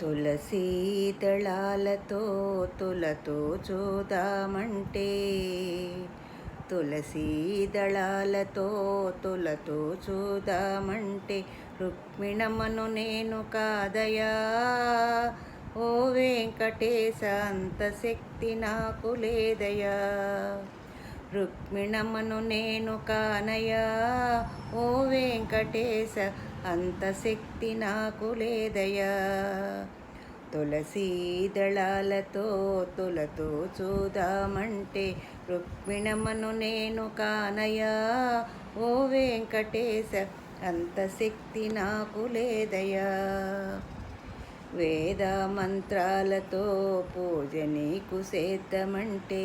తులసీ దళాలతో తులతో చూదామంటే, తులసీ దళాలతో తులతో చూదామంటే, రుక్మిణమను నేను కాదయా. ఓ వెంకటేశ, అంత శక్తి నాకు లేదయా. రుక్మిణమను నేను కానయా. ఓ వెంకటేశ, అంత శక్తి నాకు లేదయా. తులసీ దళాలతో తులతో చూదామంటే, రుక్మిణమను నేను కానయా. ఓ వెంకటేశ, అంత శక్తి నాకు లేదయా. వేద మంత్రాలతో పూజ నీకు చేద్దామంటే,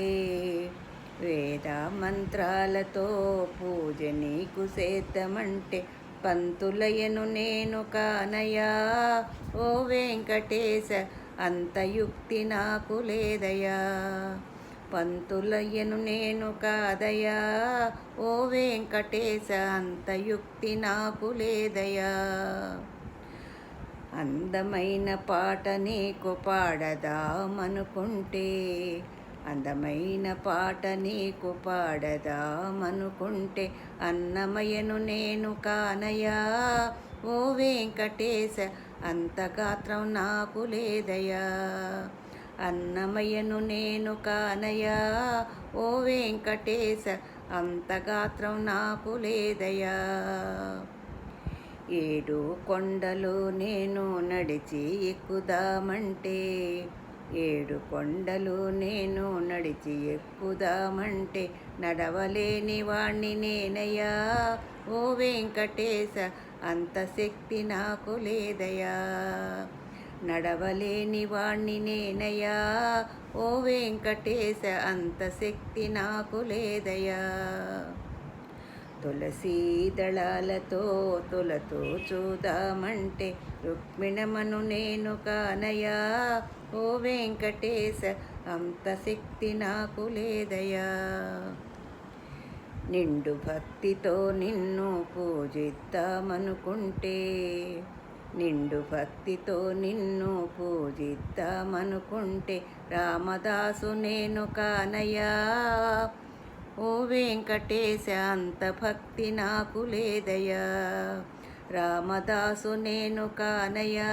వేద మంత్రాలతో పూజ నీకు చేద్దామంటే, పంతులయ్యను నేను కానయా. ఓ వెంకటేశ, అంత యుక్తి నాకు లేదయా. పంతులయ్యను నేను కాదయా. ఓ వెంకటేశ, అంత యుక్తి నాకు లేదయా. అందమైన పాట నీకు పాడదామనుకుంటే, అందమైన పాట నీకు పాడదామనుకుంటే, అన్నమయ్యను నేను కానయా. ఓ వెంకటేశ, అంత గాత్రం నాకు లేదయా. అన్నమయ్యను నేను కానయా. ఓ వెంకటేశ, అంత గాత్రం నాకు లేదయా. 7 కొండలు నేను నడిచి ఎక్కుదామంటే, 7 కొండలు నేను నడిచి ఎక్కుదామంటే, నడవలేని వాణ్ణి నేనయ్యా. ఓ వెంకటేశ, అంత శక్తి నాకు లేదయా. నడవలేని వాణ్ణి నేనయ్యా. ఓ వెంకటేశ, అంత శక్తి నాకు లేదయా. తులసీ దళాలతో తులతో చూదామంటే, రుక్మిణమను నేను కానయా. ఓ వెంకటేశ, అంత శక్తి నాకు లేదయా. నిండు భక్తితో నిన్ను పూజిద్దామనుకుంటే, నిండు భక్తితో నిన్ను పూజిద్దామనుకుంటే, రామదాసు నేను కానయా. ఓ వెంకటేశ, అంత భక్తి నాకు లేదయా. రామదాసు నేను కానయా.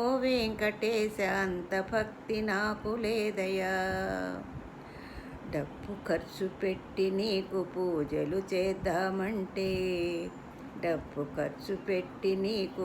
ఓ వెంకటేశ, అంత భక్తి నాకు లేదయా. డబ్బు ఖర్చు పెట్టి నీకు పూజలు చేద్దామంటే, డబ్బు ఖర్చు పెట్టి నీకు